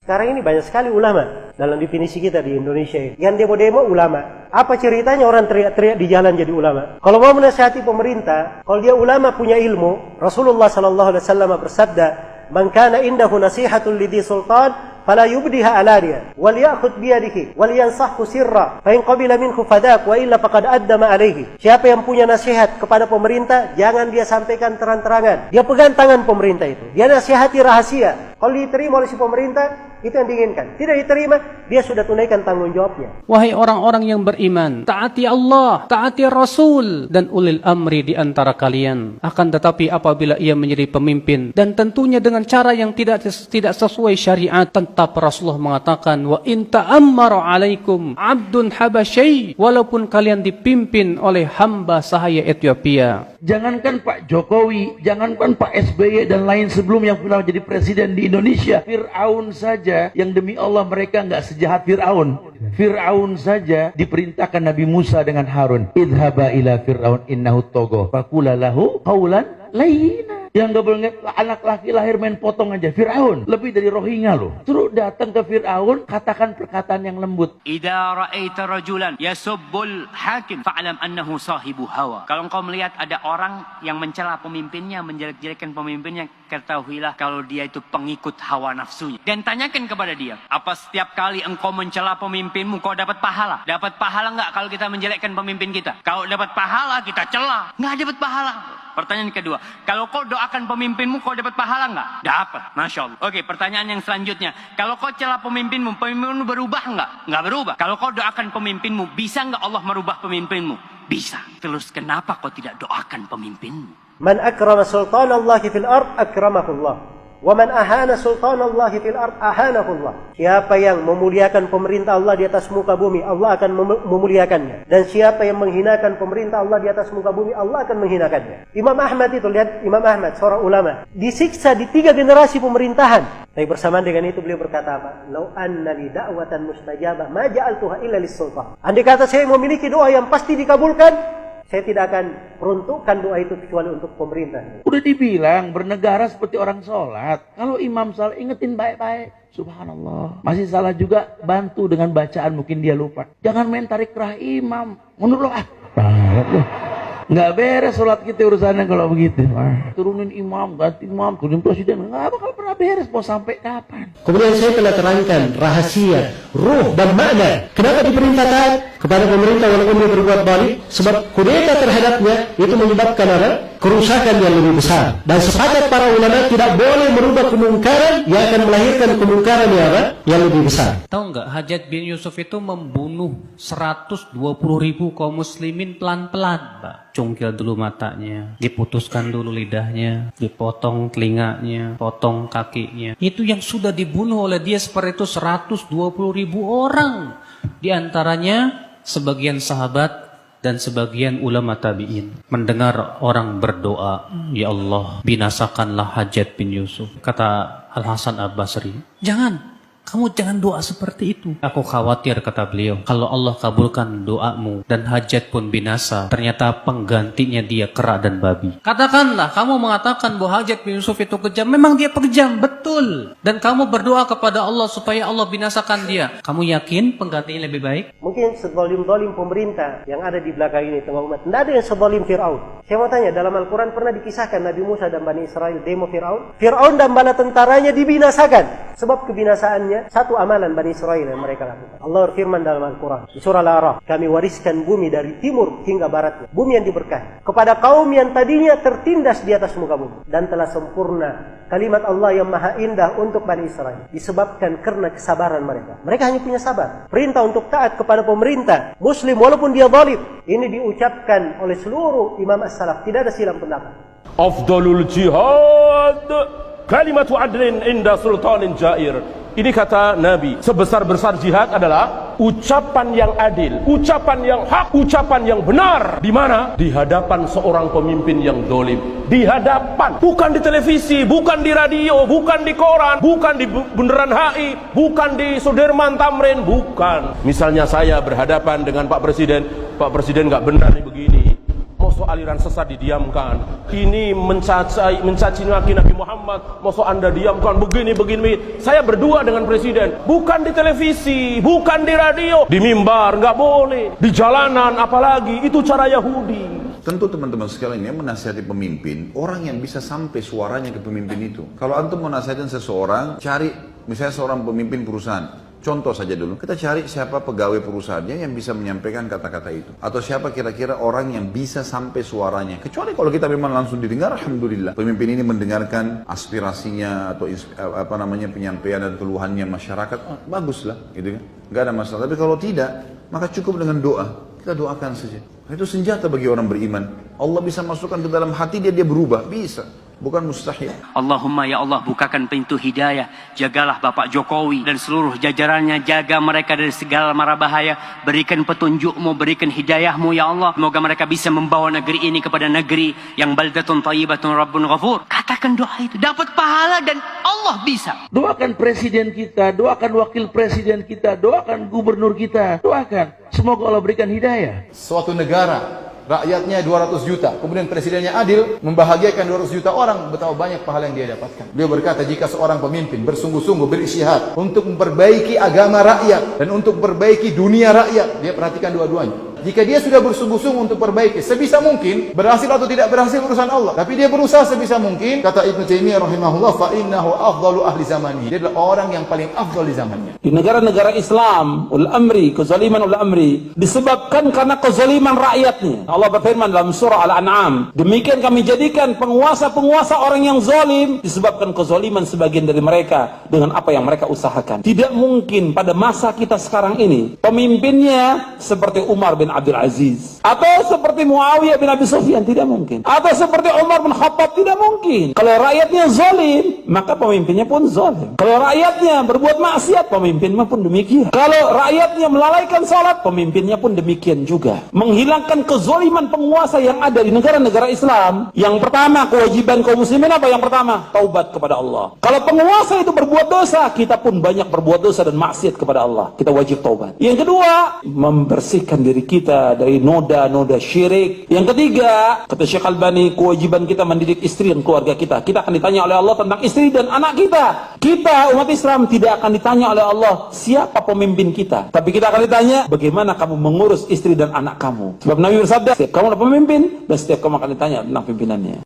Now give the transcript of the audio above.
Sekarang ini banyak sekali ulama dalam definisi kita di Indonesia ini. Yang demo-demo ulama. Apa ceritanya orang teriak-teriak di jalan jadi ulama? Kalau mau menasihati pemerintah, kalau dia ulama punya ilmu, Rasulullah SAW bersabda, "Man kana indahu nasihatun lidhi sultan, fala yubdiha alaniya, wal ya'khudh biyadihi, wal yansahhu sirra, fa in qabila minhu fadak, wa illa faqad addama alaihi." Siapa yang punya nasihat kepada pemerintah, jangan dia sampaikan terang-terangan. Dia pegang tangan pemerintah itu. Dia nasihati rahasia. Kalau diterima oleh si pemerintah, itu yang diinginkan. Tidak diterima, dia sudah tunaikan tanggung jawabnya. Wahai orang-orang yang beriman, taati Allah, taati Rasul, dan ulil amri di antara kalian. Akan tetapi apabila ia menjadi pemimpin, dan tentunya dengan cara yang tidak sesuai syariat, tetap Rasulullah mengatakan, wa in ta'ammara alaikum abdun habasyai, walaupun kalian dipimpin oleh hamba sahaya Ethiopia. Jangankan Pak Jokowi, jangankan Pak SBY dan lain sebelum yang pernah jadi presiden di Indonesia, Fir'aun saja yang demi Allah mereka nggak sejahat Fir'aun. Fir'aun saja diperintahkan Nabi Musa dengan Harun, idhaba ila Fir'aun innahu togo, faqula lahu qawlan layyina. Yang gak boleh anak laki lahir main potong aja. Fir'aun lebih dari Rohingya loh. Terus datang ke Fir'aun, katakan perkataan yang lembut. Idza ra'aita rajulan yasubbul hakim fa'lam annahu sahibu hawa. Kalau engkau melihat ada orang yang mencela pemimpinnya, menjelek-jelekan pemimpinnya, ketahuilah kalau dia itu pengikut hawa nafsunya. Dan tanyakan kepada dia, apa setiap kali engkau mencela pemimpinmu kau dapat pahala? Dapat pahala enggak kalau kita menjelekkan pemimpin kita? Kalau dapat pahala kita cela, enggak dapat pahala. Pertanyaan kedua, kalau kau doakan pemimpinmu, kau dapat pahala enggak? Dapat, Masya Allah. Oke, pertanyaan yang selanjutnya, kalau kau celah pemimpinmu, pemimpinmu berubah enggak? Enggak berubah. Kalau kau doakan pemimpinmu, bisa enggak Allah merubah pemimpinmu? Bisa. Terus kenapa kau tidak doakan pemimpinmu? Man akrama sultanallahi fil ard akramahullah. Wa man ahana sultanallahi fil ard ahanahullah. Siapa yang memuliakan pemerintah Allah di atas muka bumi, Allah akan memuliakannya. Dan siapa yang menghinakan pemerintah Allah di atas muka bumi, Allah akan menghinakannya. Imam Ahmad itu, lihat Imam Ahmad, seorang ulama, disiksa di 3 generasi pemerintahan. Tapi bersamaan dengan itu beliau berkata apa? Lau anna li da'watan mustajabah ma ja'altuha illa lis-sultan. Andai kata saya memiliki doa yang pasti dikabulkan, saya tidak akan peruntukkan doa itu kecuali untuk pemerintah. Udah dibilang bernegara seperti orang sholat. Kalau imam salah ingetin baik-baik. Subhanallah. Masih salah juga, bantu dengan bacaan, mungkin dia lupa. Jangan main tarik kerah imam. Menurut lo banget loh. Nggak beres sholat kita urusannya kalau begitu. Turunin imam, ganti imam, turunin presiden. Nggak bakal pernah beres, mau sampai kapan. Kemudian saya telah terangkan rahasia, ruh dan makna. Kenapa diperintahkan kepada pemerintah walaupun dia berbuat balik? Sebab kudeta terhadapnya itu menyebabkan apa? Kerusakan yang lebih besar. Dan sepakat para ulama tidak boleh merubah kemungkaran yang akan melahirkan kemungkaran yang apa? Yang lebih besar. Tahu nggak, Hajjaj bin Yusuf itu membunuh 120.000 kaum muslimin pelan-pelan, Pak. Cungkil dulu matanya, diputuskan dulu lidahnya, dipotong telinganya, potong kakinya. Itu yang sudah dibunuh oleh dia seperti itu 120.000 orang. Di antaranya sebagian sahabat dan sebagian ulama tabi'in. Mendengar orang berdoa, ya Allah, binasakanlah Hajjaj bin Yusuf. Kata Al-Hasan Al-Basri, jangan. Kamu jangan doa seperti itu. Aku khawatir, kata beliau, kalau Allah kabulkan doamu dan Hajjaj pun binasa, ternyata penggantinya dia kera dan babi. Katakanlah, kamu mengatakan bahwa Hajjaj bin Yusuf itu kejam. Memang dia kejam, betul. Dan kamu berdoa kepada Allah supaya Allah binasakan dia. Kamu yakin penggantinya lebih baik? Mungkin sezalim-zalim pemerintah yang ada di belakang ini tengah umat. Tidak ada yang sezalim Fir'aun. Saya mau tanya, dalam Al-Quran pernah dikisahkan Nabi Musa dan Bani Israel demo Fir'aun? Fir'aun dan bala tentaranya dibinasakan. Sebab kebinasaannya satu amalan Bani Israel yang mereka lakukan. Allah berfirman dalam Al-Quran di surah Al-A'raf, kami wariskan bumi dari timur hingga baratnya, bumi yang diberkahi, kepada kaum yang tadinya tertindas di atas muka bumi, dan telah sempurna kalimat Allah yang maha indah untuk Bani Israel disebabkan karena kesabaran mereka. Mereka hanya punya sabar. Perintah untuk taat kepada pemerintah muslim walaupun dia zalim, ini diucapkan oleh seluruh imam as-salaf, tidak ada silang pendapat. Afdalul jihad kalimatu adlin inda sultanin jair. Ini kata Nabi, sebesar-besar jihad adalah ucapan yang adil, ucapan yang hak, ucapan yang benar. Di mana? Di hadapan seorang pemimpin yang dolim. Di hadapan, bukan di televisi, bukan di radio, bukan di koran, bukan di Bundaran HI, bukan di Sudirman Tamrin, bukan. Misalnya saya berhadapan dengan Pak Presiden nggak benar nih begini. Mau Mosok aliran sesat didiamkan. Ini mencaci maki Nabi Muhammad. Mosok Anda diamkan begini. Saya berdua dengan presiden, bukan di televisi, bukan di radio, di mimbar nggak boleh, di jalanan apalagi. Itu cara Yahudi. Tentu teman-teman sekalian yang menasihati pemimpin, orang yang bisa sampai suaranya ke pemimpin itu. Kalau antum mau nasihatin seseorang, cari misalnya seorang pemimpin perusahaan. Contoh saja dulu, kita cari siapa pegawai perusahaannya yang bisa menyampaikan kata-kata itu. Atau siapa kira-kira orang yang bisa sampai suaranya. Kecuali kalau kita memang langsung didengar, alhamdulillah. Pemimpin ini mendengarkan aspirasinya atau penyampaian dan keluhannya masyarakat, baguslah, gitu kan. Gak ada masalah. Tapi kalau tidak, maka cukup dengan doa. Kita doakan saja. Itu senjata bagi orang beriman. Allah bisa masukkan ke dalam hati dia berubah, bisa. Bukan mustahil. Allahumma ya Allah, bukakan pintu hidayah. Jagalah Bapak Jokowi dan seluruh jajarannya. Jaga mereka dari segala mara bahaya. Berikan petunjukmu, berikan hidayahmu ya Allah. Semoga mereka bisa membawa negeri ini kepada negeri yang baldatun thayyibatun rabbun ghafur. Katakan doa itu, dapat pahala dan Allah bisa. Doakan presiden kita, doakan wakil presiden kita, doakan gubernur kita, doakan. Semoga Allah berikan hidayah. Suatu negara rakyatnya 200 juta, kemudian presidennya adil, membahagiakan 200 juta orang, betapa banyak pahala yang dia dapatkan. Beliau berkata, jika seorang pemimpin bersungguh-sungguh berisyihad untuk memperbaiki agama rakyat dan untuk memperbaiki dunia rakyat, dia perhatikan dua-duanya. Jika dia sudah bersungguh-sungguh untuk perbaiki, sebisa mungkin, berhasil atau tidak berhasil urusan Allah. Tapi dia berusaha sebisa mungkin, kata Ibnu Taimiyah rahimahullah, fa innahu afdalu ahli zamani. Dia adalah orang yang paling afdal di zamannya. Di negara-negara Islam, kezaliman disebabkan karena kezaliman rakyatnya. Allah berfirman dalam surah Al-An'am, demikian kami jadikan penguasa-penguasa orang yang zalim disebabkan kezaliman sebagian dari mereka dengan apa yang mereka usahakan. Tidak mungkin pada masa kita sekarang ini pemimpinnya seperti Umar bin Abdul Aziz atau seperti Muawiyah bin Abi Sufyan, tidak mungkin. Atau seperti Umar bin Khattab, tidak mungkin. Kalau rakyatnya zalim, maka pemimpinnya pun zalim. Kalau rakyatnya berbuat maksiat, pemimpinnya pun demikian. Kalau rakyatnya melalaikan salat, pemimpinnya pun demikian juga. Menghilangkan kezaliman penguasa yang ada di negara-negara Islam, yang pertama kewajiban kaum muslimin apa? Yang pertama, taubat kepada Allah. Kalau penguasa itu berbuat dosa, kita pun banyak berbuat dosa dan maksiat kepada Allah. Kita wajib taubat. Yang kedua, membersihkan diri kita dari noda-noda syirik. Yang ketiga, kata Syekh Albani, kewajiban kita mendidik istri dan keluarga kita. Kita akan ditanya oleh Allah tentang istri dan anak kita. Kita umat Islam tidak akan ditanya oleh Allah siapa pemimpin kita, tapi kita akan ditanya bagaimana kamu mengurus istri dan anak kamu. Sebab Nabi bersabda, setiap kamu adalah pemimpin dan setiap kamu akan ditanya tentang pimpinannya.